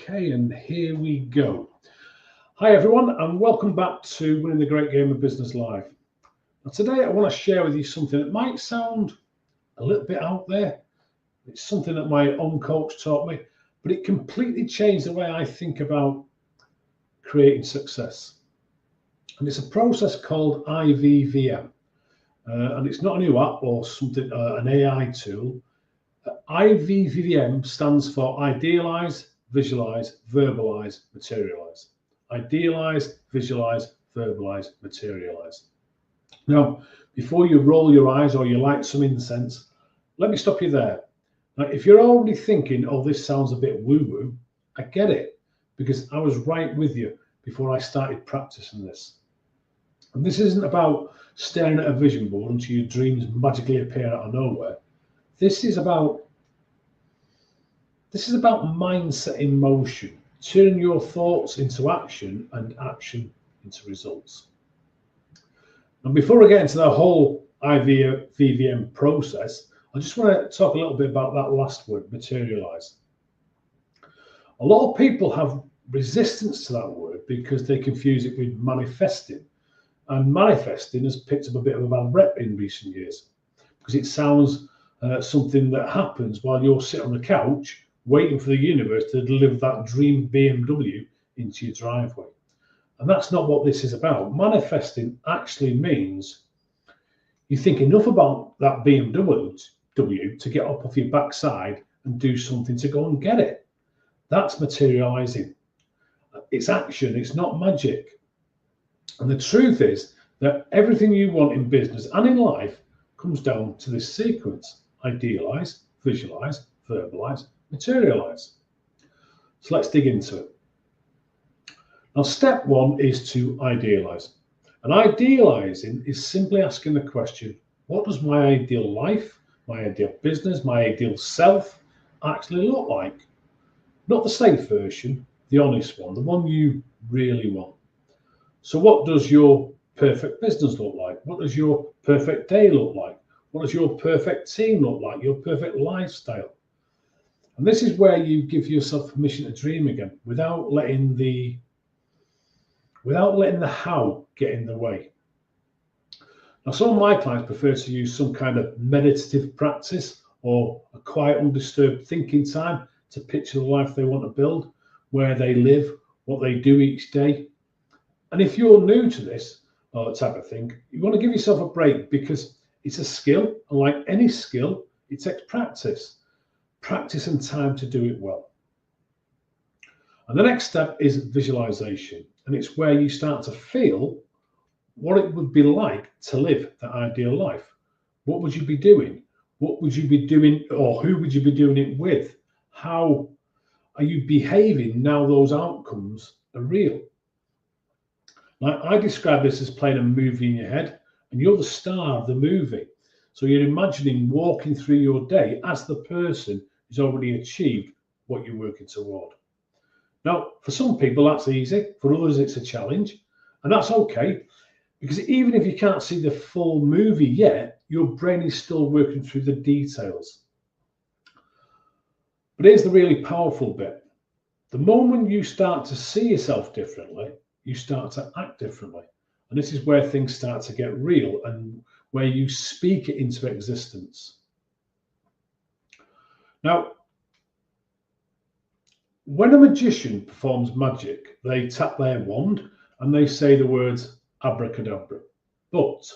Okay, and here we go. Hi everyone, and welcome back to Winning the Great Game of Business Live. Now today I want to share with you something that might sound a little bit out there. It's something that my own coach taught me, but it completely changed the way I think about creating success. And it's a process called IVVM. And it's not a new app or something, an AI tool. IVVM stands for Idealise, Visualise, Verbalise, Materialise. Idealise, Visualise, Verbalise, Materialise. Now, before you roll your eyes or you light some incense, let me stop you there. Now, if you're already thinking, oh, this sounds a bit woo-woo, I get it, because I was right with you before I started practicing this. And this isn't about staring at a vision board until your dreams magically appear out of nowhere. This is about mindset in motion, turning your thoughts into action and action into results. And before I get into the whole IVVM process, I just want to talk a little bit about that last word, materialise. A lot of people have resistance to that word because they confuse it with manifesting. And manifesting has picked up a bit of a bad rep in recent years because it sounds something that happens while you're sitting on the couch waiting for the universe to deliver that dream BMW into your driveway. And that's not what this is about. Manifesting actually means you think enough about that BMW to get up off your backside and do something to go and get it. That's materializing. It's action, it's not magic. And the truth is that everything you want in business and in life comes down to this sequence: idealize, visualize, verbalize, materialize. So let's dig into it. Now, step one is to idealize. And idealizing is simply asking the question, what does my ideal life, my ideal business, my ideal self actually look like? Not the safe version, the honest one, the one you really want. So what does your perfect business look like? What does your perfect day look like? What does your perfect team look like? Your perfect lifestyle? And this is where you give yourself permission to dream again, without letting the how get in the way. Now, some of my clients prefer to use some kind of meditative practice or a quiet, undisturbed thinking time to picture the life they want to build, where they live, what they do each day. And if you're new to this type of thing, you want to give yourself a break because it's a skill. And like any skill, it takes practice and time to do it well. And the next step is visualization. And it's where you start to feel what it would be like to live that ideal life. What would you be doing? What would you be doing, or who would you be doing it with? How are you behaving now those outcomes are real? Like I describe this as playing a movie in your head, and you're the star of the movie. So you're imagining walking through your day as the person who's already achieved what you're working toward. Now, for some people, that's easy. For others, it's a challenge. And that's okay, because even if you can't see the full movie yet, your brain is still working through the details. But here's the really powerful bit. The moment you start to see yourself differently, you start to act differently. And this is where things start to get real and where you speak it into existence. Now, when a magician performs magic, they tap their wand and they say the words abracadabra. But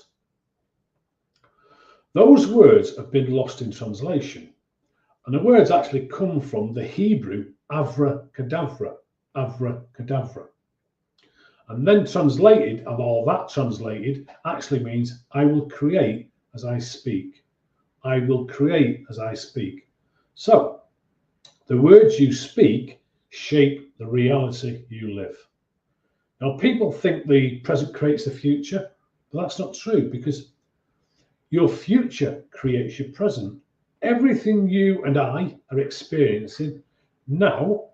those words have been lost in translation. And the words actually come from the Hebrew avracadabra, avracadabra. And then translated, and all that translated actually means I will create as I speak. I will create as I speak. So the words you speak shape the reality you live. Now, people think the present creates the future, but that's not true, because your future creates your present. Everything you and I are experiencing now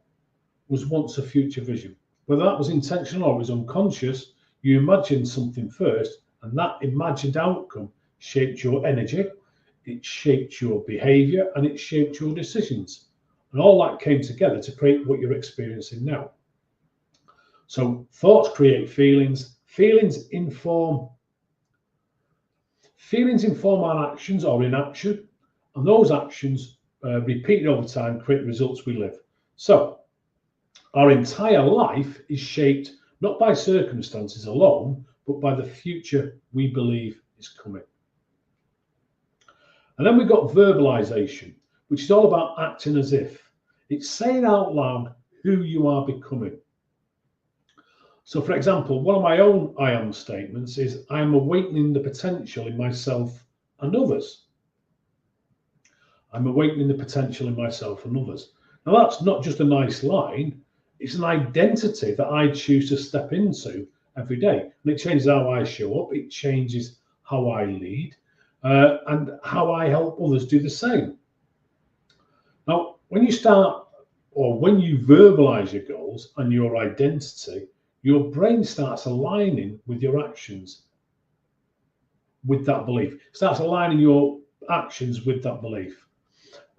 was once a future vision. Whether that was intentional or it was unconscious, you imagined something first, and that imagined outcome shaped your energy, it shaped your behavior, and it shaped your decisions. And all that came together to create what you're experiencing now. So thoughts create feelings. Feelings inform our actions or inaction, and those actions repeated over time create the results we live. So our entire life is shaped not by circumstances alone, but by the future we believe is coming. And then we've got verbalization, which is all about acting as if. It's saying out loud who you are becoming. So, for example, one of my own I am statements is, I am awakening the potential in myself and others. I'm awakening the potential in myself and others. Now, that's not just a nice line. It's an identity that I choose to step into every day. And it changes how I show up. It changes how I lead and how I help others do the same. Now, when you start, or when you verbalize your goals and your identity, your brain starts aligning with your actions with that belief. It starts aligning your actions with that belief.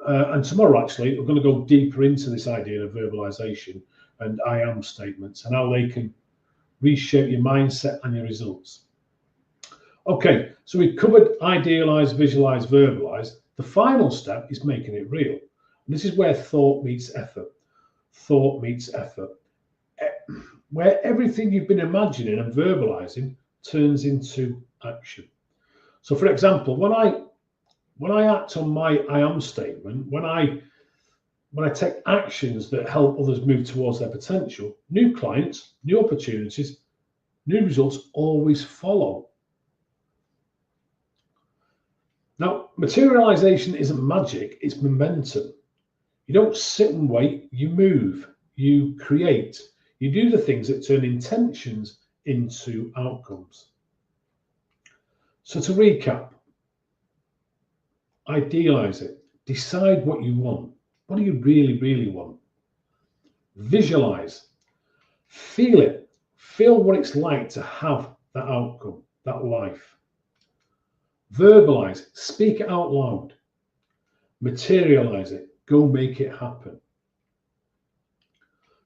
And tomorrow, actually, we're going to go deeper into this idea of verbalization and I am statements and how they can reshape your mindset and your results. Okay, so we've covered idealize, visualize, verbalize. The final step is making it real. And this is where thought meets effort. Thought meets effort. Where everything you've been imagining and verbalizing turns into action. So, for example, when I act on my I am statement, when I take actions that help others move towards their potential, new clients, new opportunities, new results always follow. Now, materialization isn't magic, it's momentum. You don't sit and wait, you move, you create, you do the things that turn intentions into outcomes. So to recap, idealize it, decide what you want. What do you really, really want? Visualize, feel it, feel what it's like to have that outcome, that life. Verbalize, speak it out loud. Materialize it, go make it happen.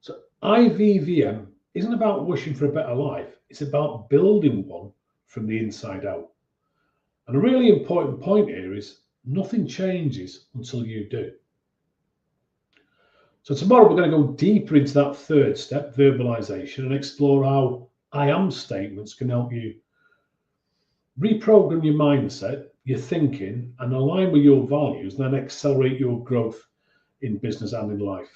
So IVVM isn't about wishing for a better life, it's about building one from the inside out. And a really important point here is nothing changes until you do. So tomorrow we're going to go deeper into that third step, verbalization, and explore how I am statements can help you reprogram your mindset, your thinking, and align with your values, and then accelerate your growth in business and in life.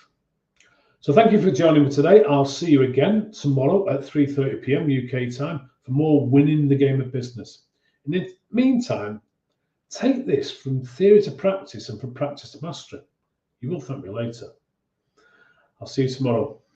So thank you for joining me today. I'll see you again tomorrow at 3:30 p.m. UK time for more Winning the Game of Business. In the meantime, take this from theory to practice and from practice to mastery. You will thank me later. I'll see you tomorrow.